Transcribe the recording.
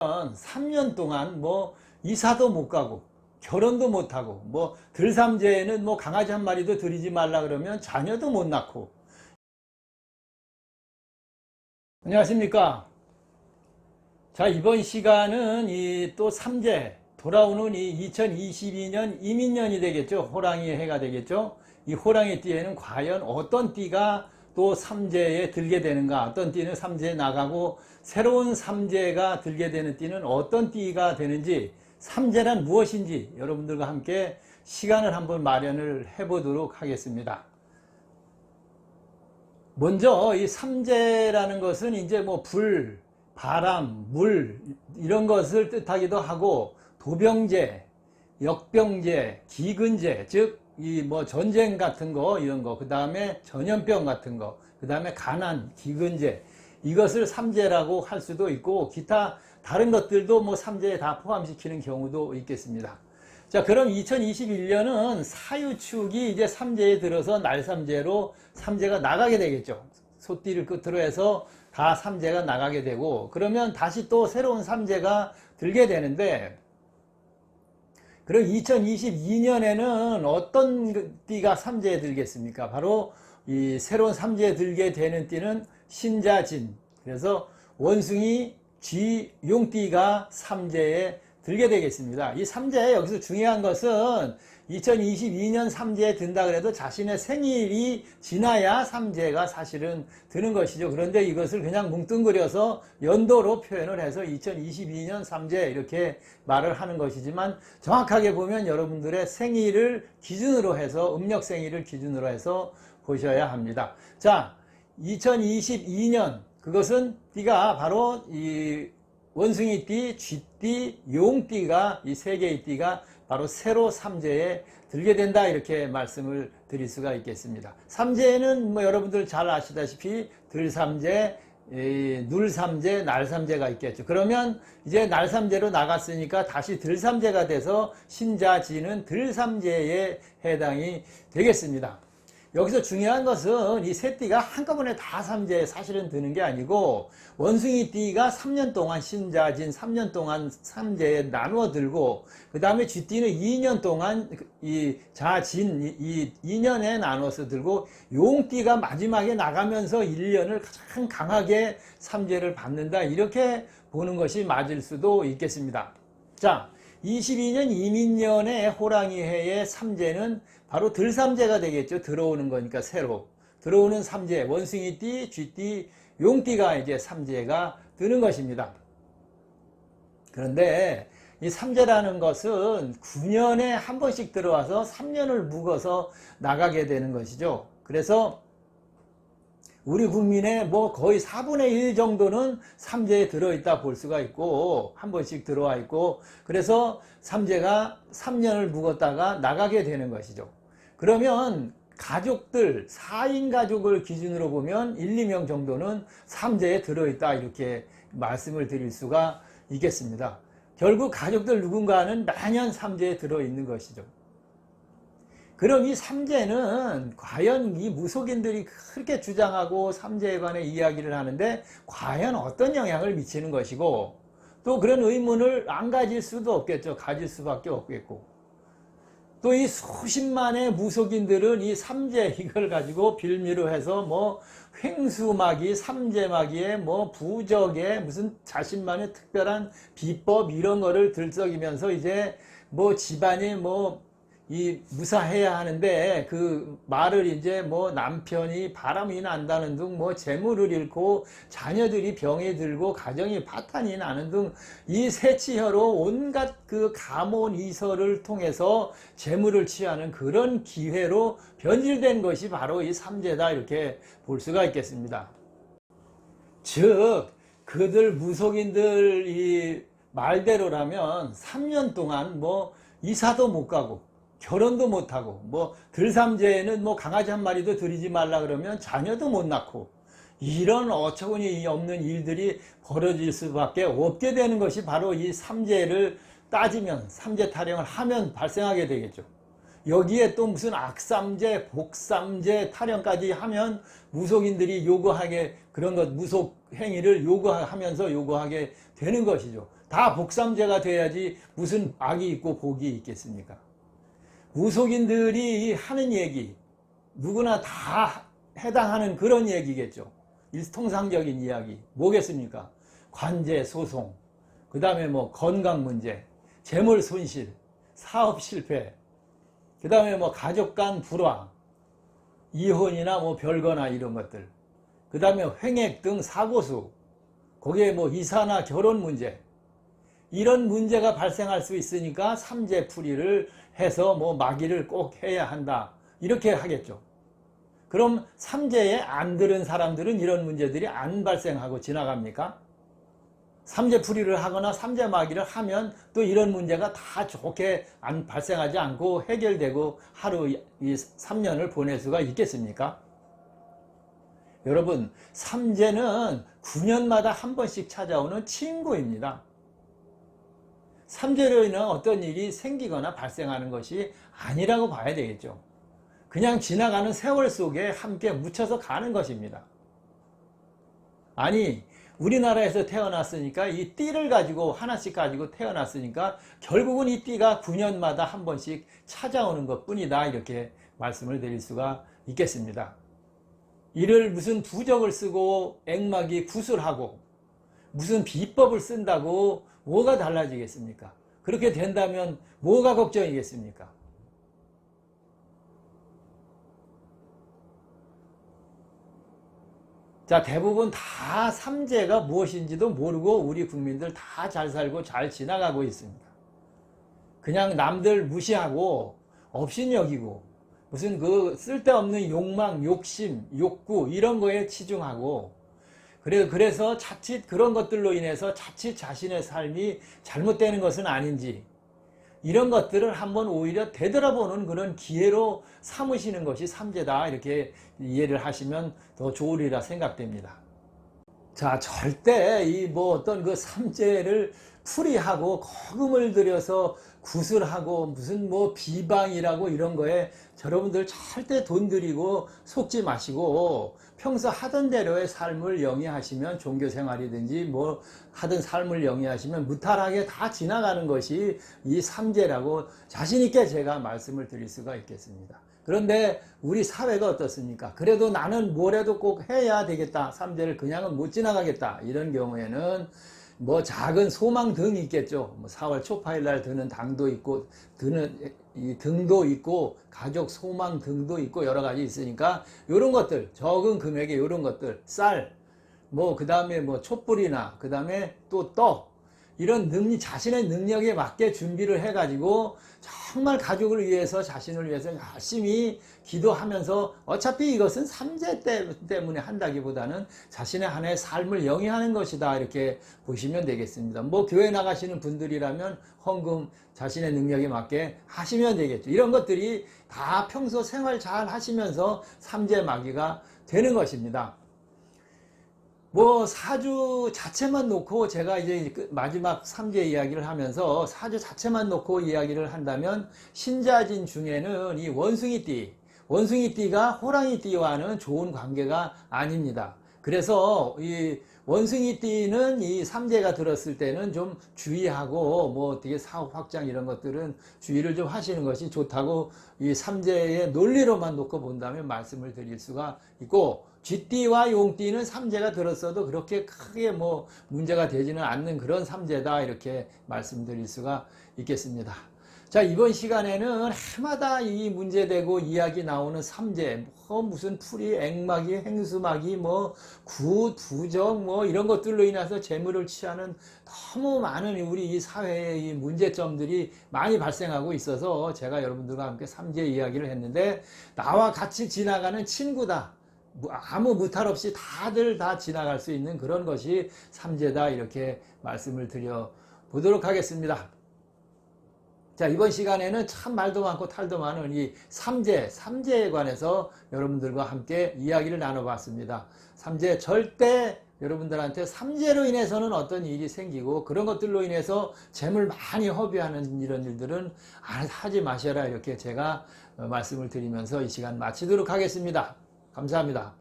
3년 동안 뭐 이사도 못 가고 결혼도 못 하고 뭐 들삼재에는 뭐 강아지 한 마리도 들이지 말라 그러면 자녀도 못 낳고. 안녕하십니까. 자, 이번 시간은 이 또 삼재 돌아오는 이 2022년 이민년이 되겠죠. 호랑이 해가 되겠죠. 이 호랑이 띠에는 과연 어떤 띠가 또 삼재에 들게 되는가, 어떤 띠는 삼재에 나가고 새로운 삼재가 들게 되는 띠는 어떤 띠가 되는지, 삼재란 무엇인지 여러분들과 함께 시간을 한번 마련을 해보도록 하겠습니다. 먼저 이 삼재라는 것은 이제 뭐 불, 바람, 물 이런 것을 뜻하기도 하고, 도병재, 역병재, 기근재, 즉 이 뭐 전쟁 같은 거 이런 거, 그 다음에 전염병 같은 거, 그 다음에 가난, 기근재, 이것을 삼재라고 할 수도 있고, 기타 다른 것들도 뭐 삼재에 다 포함시키는 경우도 있겠습니다. 자, 그럼 2021년은 사유축이 이제 삼재에 들어서 날삼재로 삼재가 나가게 되겠죠. 소띠를 끝으로 해서 다 삼재가 나가게 되고, 그러면 다시 또 새로운 삼재가 들게 되는데, 그럼 2022년에는 어떤 띠가 삼재에 들겠습니까? 바로 이 새로운 삼재에 들게 되는 띠는 신자진, 그래서 원숭이, 쥐, 용띠가 삼재에 들게 되겠습니다. 이 삼재, 여기서 중요한 것은 2022년 삼재에 든다 그래도 자신의 생일이 지나야 삼재가 사실은 드는 것이죠. 그런데 이것을 그냥 뭉뚱그려서 연도로 표현을 해서 2022년 삼재 이렇게 말을 하는 것이지만, 정확하게 보면 여러분들의 생일을 기준으로 해서, 음력 생일을 기준으로 해서 보셔야 합니다. 자, 2022년, 그것은 띠가 바로 이 원숭이띠, 쥐띠, 용띠가, 이 세 개의 띠가 바로 새로 삼재에 들게 된다, 이렇게 말씀을 드릴 수가 있겠습니다. 삼재에는 뭐 여러분들 잘 아시다시피 들삼재, 눌삼재, 날삼재가 있겠죠. 그러면 이제 날삼재로 나갔으니까 다시 들삼재가 돼서 신자지는 들삼재에 해당이 되겠습니다. 여기서 중요한 것은 이 세 띠가 한꺼번에 다 삼재에 사실은 드는 게 아니고, 원숭이 띠가 3년 동안 신자진 3년 동안 삼재에 나누어 들고, 그 다음에 쥐띠는 2년 동안 이 자진 이 2년에 나눠서 들고, 용띠가 마지막에 나가면서 1년을 가장 강하게 삼재를 받는다, 이렇게 보는 것이 맞을 수도 있겠습니다. 자, 22년 이민년의 호랑이 해의 삼재는 바로 들삼재가 되겠죠. 들어오는 거니까 새로 들어오는 삼재, 원숭이띠, 쥐띠, 용띠가 이제 삼재가 드는 것입니다. 그런데 이 삼재라는 것은 9년에 한 번씩 들어와서 3년을 묵어서 나가게 되는 것이죠. 그래서 우리 국민의 뭐 거의 4분의 1 정도는 삼재에 들어있다 볼 수가 있고, 한 번씩 들어와 있고, 그래서 삼재가 3년을 묵었다가 나가게 되는 것이죠. 그러면 가족들, 4인 가족을 기준으로 보면 1, 2명 정도는 삼재에 들어있다, 이렇게 말씀을 드릴 수가 있겠습니다. 결국 가족들 누군가는 매년 삼재에 들어있는 것이죠. 그럼 이 삼재는 과연 이 무속인들이 그렇게 주장하고 삼재에 관해 이야기를 하는데 과연 어떤 영향을 미치는 것이고, 또 그런 의문을 안 가질 수도 없겠죠. 가질 수밖에 없겠고, 또 이 수십만의 무속인들은 이 삼재 이걸 가지고 빌미로 해서 뭐 횡수마귀, 삼재마귀에 뭐 부적에 무슨 자신만의 특별한 비법 이런 거를 들썩이면서 이제 뭐 집안이 뭐 이 무사해야 하는데, 그 말을 이제 뭐 남편이 바람이 난다는 등, 뭐 재물을 잃고 자녀들이 병에 들고 가정이 파탄이 나는 등, 이 세치혀로 온갖 그 가모니서를 통해서 재물을 취하는 그런 기회로 변질된 것이 바로 이 삼재다, 이렇게 볼 수가 있겠습니다. 즉 그들 무속인들 이 말대로라면 3년 동안 뭐 이사도 못 가고 결혼도 못하고, 뭐 들삼재에는 뭐 강아지 한 마리도 들이지 말라 그러면 자녀도 못 낳고, 이런 어처구니 없는 일들이 벌어질 수밖에 없게 되는 것이 바로 이 삼재를 따지면, 삼재 타령을 하면 발생하게 되겠죠. 여기에 또 무슨 악삼재, 복삼재 타령까지 하면 무속인들이 요구하게, 그런 것 무속 행위를 요구하면서 요구하게 되는 것이죠. 다 복삼재가 돼야지 무슨 악이 있고 복이 있겠습니까? 무속인들이 하는 얘기, 누구나 다 해당하는 그런 얘기겠죠. 일통상적인 이야기. 뭐겠습니까? 관제, 소송, 그 다음에 뭐 건강 문제, 재물 손실, 사업 실패, 그 다음에 뭐 가족 간 불화, 이혼이나 뭐 별거나 이런 것들, 그 다음에 횡액 등 사고수, 거기에 뭐 이사나 결혼 문제, 이런 문제가 발생할 수 있으니까 삼재풀이를 해서 뭐 마기를 꼭 해야 한다. 이렇게 하겠죠. 그럼 삼재에 안 들은 사람들은 이런 문제들이 안 발생하고 지나갑니까? 삼재풀이를 하거나 삼재마기를 하면 또 이런 문제가 다 좋게 안 발생하지 않고 해결되고 하루 이 3년을 보낼 수가 있겠습니까? 여러분, 삼재는 9년마다 한 번씩 찾아오는 친구입니다. 삼재로 인한 어떤 일이 생기거나 발생하는 것이 아니라고 봐야 되겠죠. 그냥 지나가는 세월 속에 함께 묻혀서 가는 것입니다. 아니, 우리나라에서 태어났으니까 이 띠를 가지고 하나씩 가지고 태어났으니까 결국은 이 띠가 9년마다 한 번씩 찾아오는 것 뿐이다, 이렇게 말씀을 드릴 수가 있겠습니다. 이를 무슨 부적을 쓰고 액막이 구슬하고 무슨 비법을 쓴다고 뭐가 달라지겠습니까? 그렇게 된다면 뭐가 걱정이겠습니까? 자, 대부분 다 삼재가 무엇인지도 모르고 우리 국민들 다 잘 살고 잘 지나가고 있습니다. 그냥 남들 무시하고 업신여기고 무슨 그 쓸데없는 욕망, 욕심, 욕구 이런 거에 치중하고 그래서 자칫 그런 것들로 인해서 자칫 자신의 삶이 잘못되는 것은 아닌지 이런 것들을 한번 오히려 되돌아보는 그런 기회로 삼으시는 것이 삼재다, 이렇게 이해를 하시면 더 좋으리라 생각됩니다. 자, 절대 이 뭐 어떤 그 삼재를 풀이하고 거금을 들여서 구슬하고 무슨 뭐 비방이라고 이런 거에 여러분들 절대 돈 들이고 속지 마시고 평소 하던 대로의 삶을 영위하시면 종교생활이든지 뭐 하던 삶을 영위하시면 무탈하게 다 지나가는 것이 이 삼재라고 자신있게 제가 말씀을 드릴 수가 있겠습니다. 그런데 우리 사회가 어떻습니까? 그래도 나는 뭐라도 꼭 해야 되겠다. 삼재를 그냥은 못 지나가겠다. 이런 경우에는 뭐 작은 소망 등이 있겠죠. 뭐 4월 초파일 날 드는 당도 있고 드는 이 등도 있고 가족 소망 등도 있고 여러 가지 있으니까 이런 것들 적은 금액의 이런 것들 쌀 뭐 그다음에 뭐 촛불이나 그다음에 또 떡 이런 자신의 능력에 맞게 준비를 해가지고 정말 가족을 위해서 자신을 위해서 열심히 기도하면서 어차피 이것은 삼재 때문에 한다기보다는 자신의 한 해의 삶을 영위하는 것이다, 이렇게 보시면 되겠습니다. 뭐 교회 나가시는 분들이라면 헌금 자신의 능력에 맞게 하시면 되겠죠. 이런 것들이 다 평소 생활 잘 하시면서 삼재 마귀가 되는 것입니다. 뭐 사주 자체만 놓고 제가 이제 마지막 삼재 이야기를 하면서 사주 자체만 놓고 이야기를 한다면 신자진 중에는 이 원숭이띠가 호랑이띠와는 좋은 관계가 아닙니다. 그래서 이 원숭이띠는 이 삼재가 들었을 때는 좀 주의하고 뭐 어떻게 사업 확장 이런 것들은 주의를 좀 하시는 것이 좋다고 이 삼재의 논리로만 놓고 본다면 말씀을 드릴 수가 있고, 쥐띠와 용띠는 삼재가 들었어도 그렇게 크게 뭐 문제가 되지는 않는 그런 삼재다, 이렇게 말씀드릴 수가 있겠습니다. 자, 이번 시간에는 해마다 이 문제되고 이야기 나오는 삼재, 뭐 무슨 풀이, 액마기, 행수마기, 뭐 굿, 부적, 뭐 이런 것들로 인해서 재물을 취하는 너무 많은 우리 이 사회의 이 문제점들이 많이 발생하고 있어서 제가 여러분들과 함께 삼재 이야기를 했는데, 나와 같이 지나가는 친구다, 아무 무탈 없이 다들 다 지나갈 수 있는 그런 것이 삼재다, 이렇게 말씀을 드려 보도록 하겠습니다. 자, 이번 시간에는 참 말도 많고 탈도 많은 이 삼재에 관해서 여러분들과 함께 이야기를 나눠봤습니다. 삼재, 절대 여러분들한테 삼재로 인해서는 어떤 일이 생기고 그런 것들로 인해서 재물 많이 허비하는 이런 일들은 하지 마셔라, 이렇게 제가 말씀을 드리면서 이 시간 마치도록 하겠습니다. 감사합니다.